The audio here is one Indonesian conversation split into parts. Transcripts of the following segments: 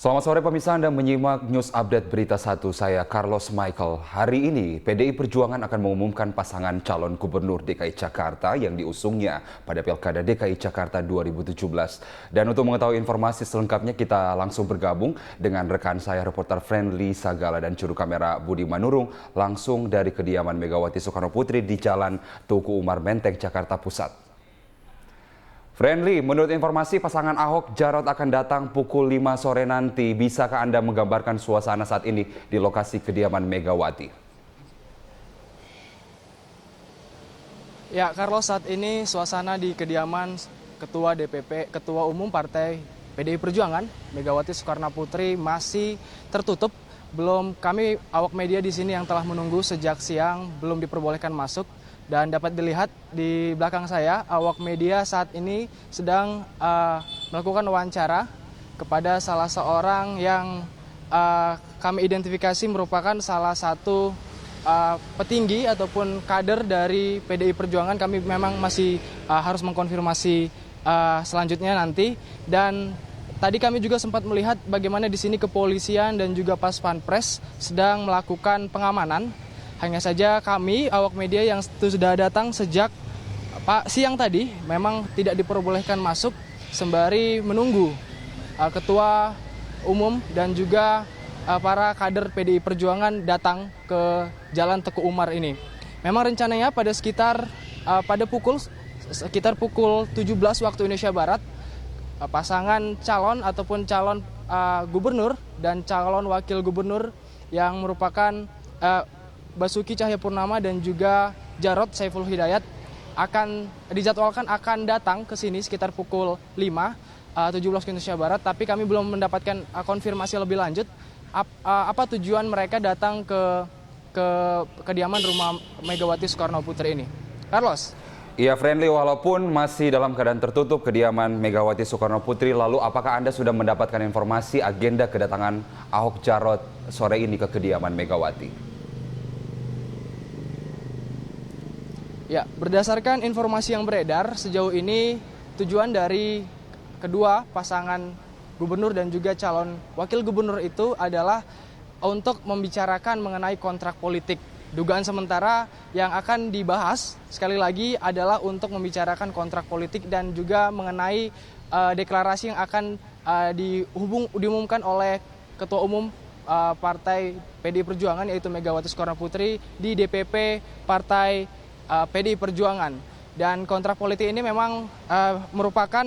Selamat sore pemirsa, Anda menyimak News Update Berita 1, saya Carlos Michael. Hari ini PDI Perjuangan akan mengumumkan pasangan calon gubernur DKI Jakarta yang diusungnya pada Pilkada DKI Jakarta 2017. Dan untuk mengetahui informasi selengkapnya kita langsung bergabung dengan rekan saya reporter Friendly Sagala dan juru kamera Budi Manurung langsung dari kediaman Megawati Soekarno Putri di Jalan Tuku Umar Menteng, Jakarta Pusat. Friendly, menurut informasi pasangan Ahok Jarot akan datang pukul 5 sore nanti. Bisakah Anda menggambarkan suasana saat ini di lokasi kediaman Megawati? Ya, Carlos, saat ini suasana di kediaman Ketua DPP, Ketua Umum Partai PDI Perjuangan, Megawati Soekarno Putri masih tertutup. Kami awak media di sini yang telah menunggu sejak siang belum diperbolehkan masuk. Dan dapat dilihat di belakang saya, awak media saat ini sedang melakukan wawancara kepada salah seorang yang kami identifikasi merupakan salah satu petinggi ataupun kader dari PDI Perjuangan. Kami memang masih harus mengkonfirmasi selanjutnya nanti. Dan tadi kami juga sempat melihat bagaimana di sini kepolisian dan juga Pas Pampres sedang melakukan pengamanan. Hanya saja kami, awak media yang sudah datang sejak siang tadi, memang tidak diperbolehkan masuk sembari menunggu Ketua Umum dan juga para kader PDI Perjuangan datang ke Jalan Teku Umar ini. Memang rencananya pada sekitar pukul 17 waktu Indonesia Barat, pasangan calon ataupun calon gubernur dan calon wakil gubernur yang merupakan Basuki Cahayapurnama dan juga Jarot Saiful Hidayat dijadwalkan akan datang ke sini sekitar pukul 5, 17 Indonesia Barat. Tapi kami belum mendapatkan konfirmasi lebih lanjut apa tujuan mereka datang ke kediaman rumah Megawati Soekarno Putri ini. Carlos. Iya Friendly, walaupun masih dalam keadaan tertutup kediaman Megawati Soekarno Putri, lalu apakah Anda sudah mendapatkan informasi agenda kedatangan Ahok Jarot sore ini ke kediaman Megawati? Ya, berdasarkan informasi yang beredar, sejauh ini tujuan dari kedua pasangan gubernur dan juga calon wakil gubernur itu adalah untuk membicarakan mengenai kontrak politik. Dugaan sementara yang akan dibahas sekali lagi adalah untuk membicarakan kontrak politik dan juga mengenai deklarasi yang akan diumumkan oleh Ketua Umum Partai PDI Perjuangan yaitu Megawati Soekarno Putri di DPP Partai PDI Perjuangan. Dan kontrak politik ini memang merupakan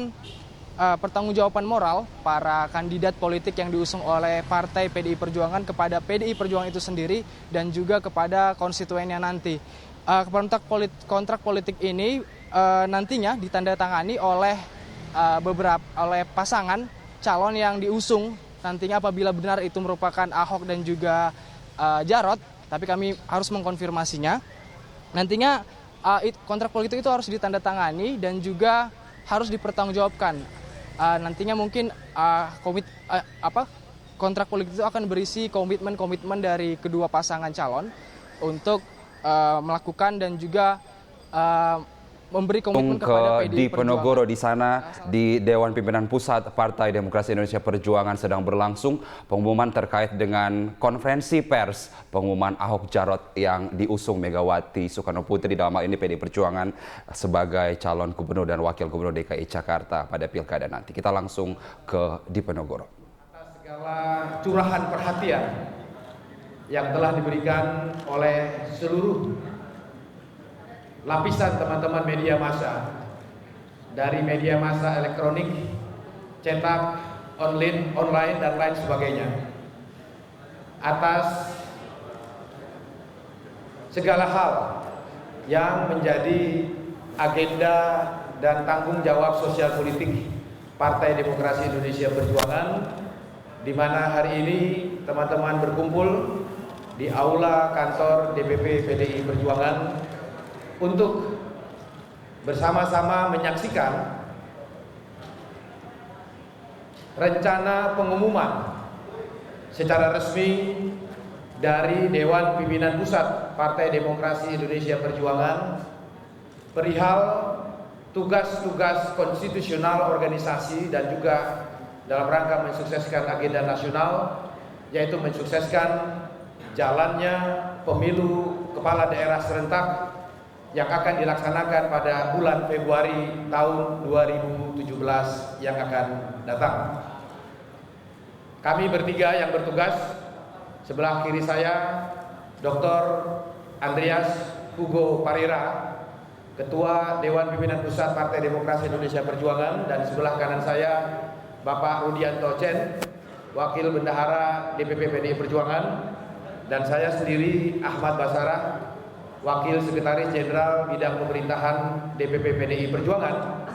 pertanggungjawaban moral para kandidat politik yang diusung oleh Partai PDI Perjuangan kepada PDI Perjuangan itu sendiri dan juga kepada konstituennya nanti. Kontrak politik ini nantinya ditandatangani oleh oleh pasangan calon yang diusung nantinya apabila benar itu merupakan Ahok dan juga Jarot, tapi kami harus mengkonfirmasinya. Nantinya kontrak politik itu harus ditandatangani dan juga harus dipertanggungjawabkan. Nantinya mungkin kontrak politik itu akan berisi komitmen dari kedua pasangan calon untuk melakukan dan juga memberi komitmen kepada PDI di Penogoro di sana di Dewan Pimpinan Pusat Partai Demokrasi Indonesia Perjuangan sedang berlangsung pengumuman terkait dengan konferensi pers pengumuman Ahok Jarot yang diusung Megawati Soekarno Putri dalam hal ini PDI Perjuangan sebagai calon gubernur dan wakil gubernur DKI Jakarta pada pilkada nanti. Kita langsung ke di Penogoro. Atas segala curahan perhatian yang telah diberikan oleh seluruh lapisan teman-teman media massa, dari media massa elektronik, cetak, online dan lain sebagainya, atas segala hal yang menjadi agenda dan tanggung jawab sosial politik Partai Demokrasi Indonesia Perjuangan, di mana hari ini teman-teman berkumpul di aula kantor DPP PDI Perjuangan untuk bersama-sama menyaksikan rencana pengumuman secara resmi dari Dewan Pimpinan Pusat Partai Demokrasi Indonesia Perjuangan perihal tugas-tugas konstitusional organisasi dan juga dalam rangka mensukseskan agenda nasional, yaitu mensukseskan jalannya pemilu kepala daerah serentak yang akan dilaksanakan pada bulan Februari tahun 2017 yang akan datang. Kami bertiga yang bertugas, sebelah kiri saya Dr. Andreas Hugo Parera, Ketua Dewan Pimpinan Pusat Partai Demokrasi Indonesia Perjuangan, dan sebelah kanan saya Bapak Rudianto Chen, Wakil Bendahara DPP PDI Perjuangan, dan saya sendiri Ahmad Basarah, Wakil Sekretaris Jenderal Bidang Pemerintahan DPP PDI Perjuangan,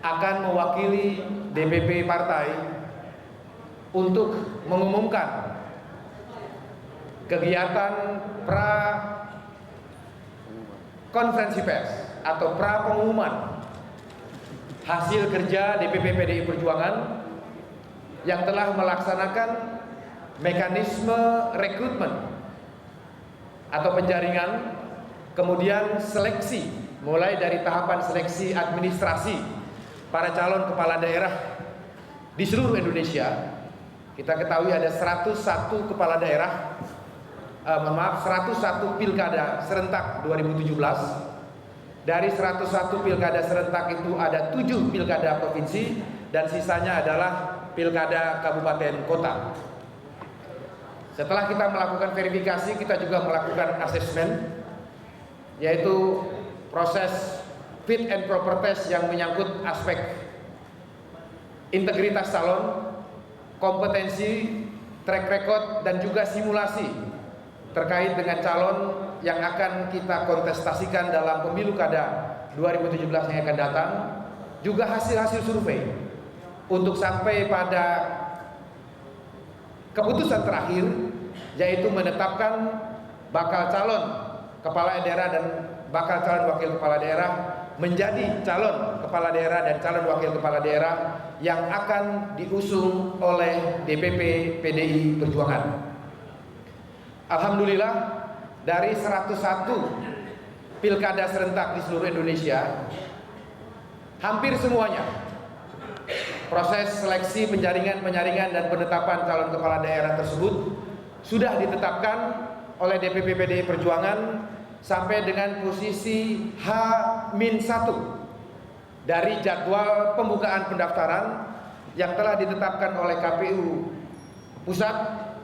akan mewakili DPP partai untuk mengumumkan kegiatan konferensi pers atau pra pengumuman hasil kerja DPP PDI Perjuangan yang telah melaksanakan mekanisme rekrutmen atau penjaringan, kemudian seleksi, mulai dari tahapan seleksi administrasi para calon kepala daerah di seluruh Indonesia. Kita ketahui ada 101 kepala daerah, 101 pilkada serentak 2017. Dari 101 pilkada serentak itu ada 7 pilkada provinsi dan sisanya adalah pilkada kabupaten kota. Setelah kita melakukan verifikasi, kita juga melakukan asesmen, yaitu proses fit and proper test yang menyangkut aspek integritas calon, kompetensi, track record, dan juga simulasi terkait dengan calon yang akan kita kontestasikan dalam pemilu kada 2017 yang akan datang, juga hasil-hasil survei untuk sampai pada keputusan terakhir, yaitu menetapkan bakal calon kepala daerah dan bakal calon wakil kepala daerah menjadi calon kepala daerah dan calon wakil kepala daerah yang akan diusung oleh DPP PDI Perjuangan. Alhamdulillah, dari 101 pilkada serentak di seluruh Indonesia, hampir semuanya proses seleksi, penjaringan, penyaringan, dan penetapan calon kepala daerah tersebut sudah ditetapkan oleh DPP PDI Perjuangan sampai dengan posisi H-1 dari jadwal pembukaan pendaftaran yang telah ditetapkan oleh KPU Pusat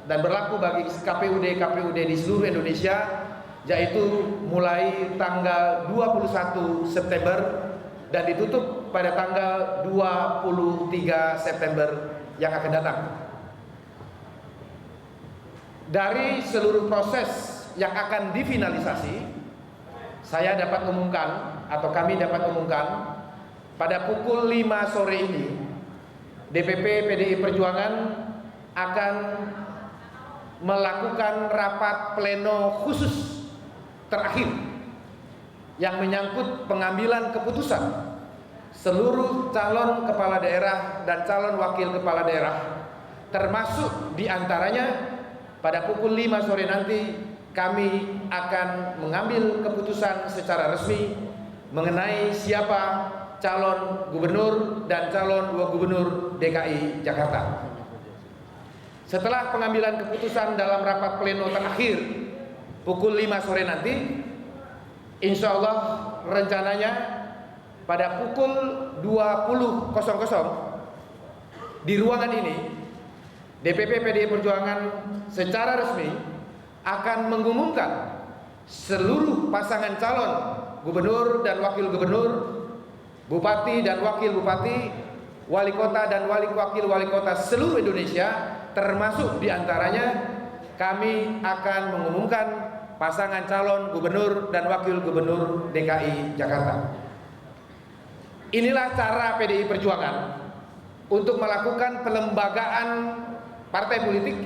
dan berlaku bagi KPUD di seluruh Indonesia, yaitu mulai tanggal 21 September dan ditutup pada tanggal 23 September yang akan datang. Dari seluruh proses yang akan difinalisasi, saya dapat umumkan atau kami dapat umumkan pada pukul 5 sore ini DPP PDI Perjuangan akan melakukan rapat pleno khusus terakhir yang menyangkut pengambilan keputusan seluruh calon kepala daerah dan calon wakil kepala daerah, termasuk diantaranya pada pukul 5 sore nanti kami akan mengambil keputusan secara resmi mengenai siapa calon gubernur dan calon gubernur DKI Jakarta. Setelah pengambilan keputusan dalam rapat pleno terakhir pukul 5 sore nanti, insya Allah rencananya pada pukul 20.00 di ruangan ini DPP PDI Perjuangan secara resmi akan mengumumkan seluruh pasangan calon gubernur dan wakil gubernur, bupati dan wakil bupati, wali kota dan wakil wali kota seluruh Indonesia, termasuk diantaranya kami akan mengumumkan pasangan calon gubernur dan wakil gubernur DKI Jakarta. Inilah cara PDI Perjuangan untuk melakukan pelembagaan partai politik,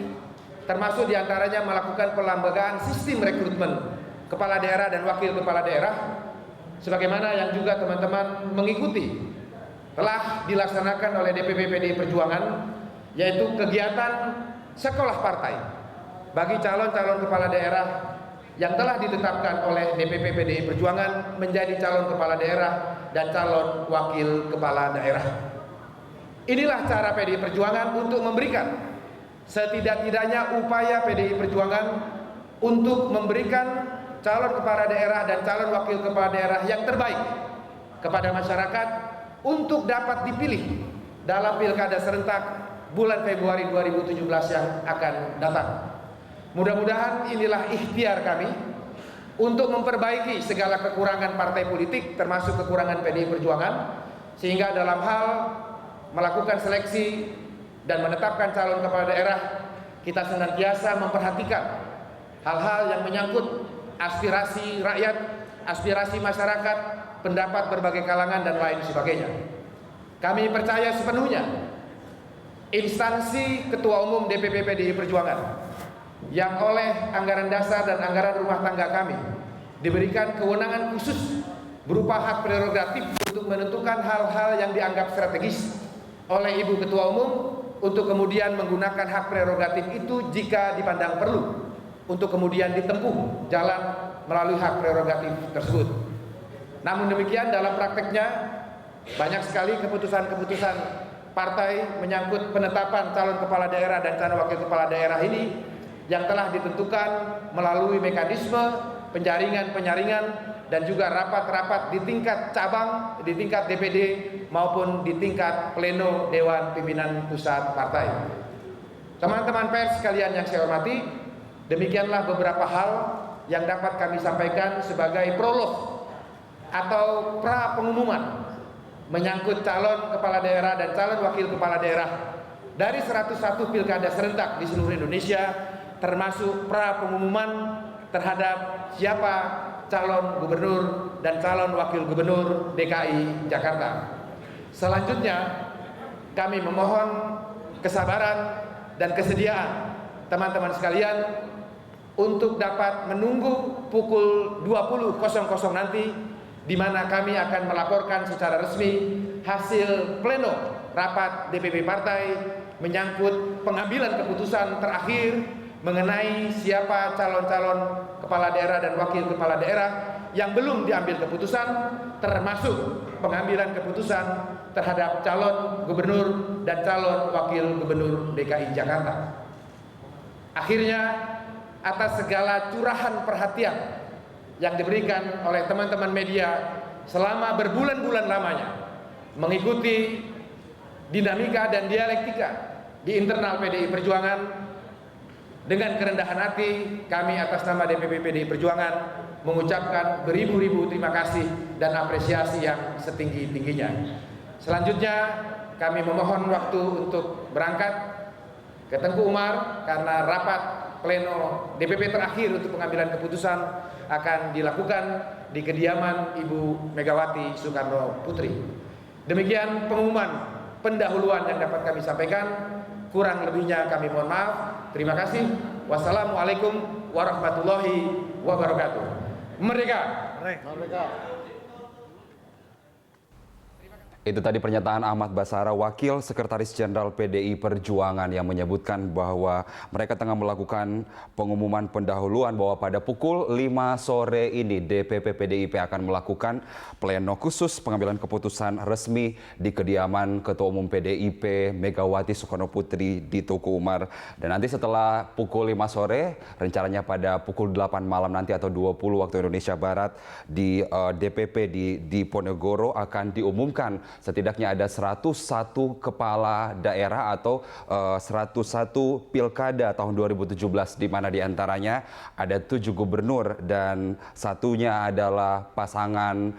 termasuk diantaranya melakukan pelembagaan sistem rekrutmen kepala daerah dan wakil kepala daerah, sebagaimana yang juga teman-teman mengikuti telah dilaksanakan oleh DPP PDI Perjuangan, yaitu kegiatan sekolah partai bagi calon-calon kepala daerah yang telah ditetapkan oleh DPP PDI Perjuangan menjadi calon kepala daerah dan calon wakil kepala daerah. Inilah cara PDI Perjuangan untuk memberikan setidak-tidaknya upaya PDI Perjuangan untuk memberikan calon kepala daerah dan calon wakil kepala daerah yang terbaik kepada masyarakat untuk dapat dipilih dalam pilkada serentak bulan Februari 2017 yang akan datang. Mudah-mudahan inilah ikhtiar kami untuk memperbaiki segala kekurangan partai politik, termasuk kekurangan PDI Perjuangan, sehingga dalam hal melakukan seleksi dan menetapkan calon kepala daerah, kita senantiasa memperhatikan hal-hal yang menyangkut aspirasi rakyat, aspirasi masyarakat, pendapat berbagai kalangan dan lain sebagainya. Kami percaya sepenuhnya instansi Ketua Umum DPP PDI Perjuangan yang oleh anggaran dasar dan anggaran rumah tangga kami diberikan kewenangan khusus berupa hak prerogatif untuk menentukan hal-hal yang dianggap strategis oleh Ibu Ketua Umum, untuk kemudian menggunakan hak prerogatif itu jika dipandang perlu untuk kemudian ditempuh jalan melalui hak prerogatif tersebut. Namun demikian, dalam prakteknya banyak sekali keputusan-keputusan partai menyangkut penetapan calon kepala daerah dan calon wakil kepala daerah ini yang telah ditentukan melalui mekanisme penjaringan-penyaringan dan juga rapat-rapat di tingkat cabang, di tingkat DPD maupun di tingkat pleno Dewan Pimpinan Pusat Partai. Teman-teman pers sekalian yang saya hormati, demikianlah beberapa hal yang dapat kami sampaikan sebagai prolog atau pra pengumuman menyangkut calon kepala daerah dan calon wakil kepala daerah dari 101 pilkada serentak di seluruh Indonesia, termasuk pra pengumuman terhadap siapa calon gubernur dan calon wakil gubernur DKI Jakarta. Selanjutnya, kami memohon kesabaran dan kesediaan teman-teman sekalian untuk dapat menunggu pukul 20.00 nanti, di mana kami akan melaporkan secara resmi hasil pleno rapat DPP partai menyangkut pengambilan keputusan terakhir mengenai siapa calon-calon kepala daerah dan wakil kepala daerah yang belum diambil keputusan, termasuk pengambilan keputusan terhadap calon gubernur dan calon wakil gubernur DKI Jakarta. Akhirnya, atas segala curahan perhatian yang diberikan oleh teman-teman media selama berbulan-bulan lamanya mengikuti dinamika dan dialektika di internal PDI Perjuangan, dengan kerendahan hati kami atas nama DPP PDI Perjuangan mengucapkan beribu-ribu terima kasih dan apresiasi yang setinggi-tingginya. Selanjutnya kami memohon waktu untuk berangkat ke Tengku Umar karena rapat pleno DPP terakhir untuk pengambilan keputusan akan dilakukan di kediaman Ibu Megawati Soekarno Putri. Demikian pengumuman pendahuluan yang dapat kami sampaikan. Kurang lebihnya kami mohon maaf. Terima kasih. Wassalamualaikum warahmatullahi wabarakatuh. Merdeka! Merdeka! Itu tadi pernyataan Ahmad Basara, Wakil Sekretaris Jenderal PDI Perjuangan, yang menyebutkan bahwa mereka tengah melakukan pengumuman pendahuluan bahwa pada pukul 5 sore ini DPP PDIP akan melakukan pleno khusus pengambilan keputusan resmi di kediaman Ketua Umum PDIP Megawati Soekarno Putri di Tuku Umar. Dan nanti setelah pukul 5 sore, rencananya pada pukul 8 malam nanti atau 20 waktu Indonesia Barat di DPP di Ponegoro akan diumumkan setidaknya ada 101 kepala daerah atau 101 pilkada tahun 2017, di mana diantaranya ada 7 gubernur dan satunya adalah pasangan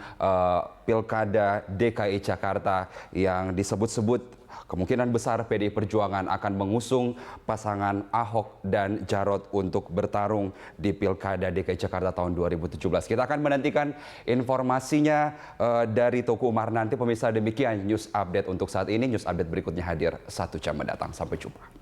pilkada DKI Jakarta yang disebut-sebut kemungkinan besar PDI Perjuangan akan mengusung pasangan Ahok dan Jarot untuk bertarung di Pilkada DKI Jakarta tahun 2017. Kita akan menantikan informasinya dari Tuku Umar nanti. Pemirsa, demikian news update untuk saat ini. News update berikutnya hadir 1 jam mendatang. Sampai jumpa.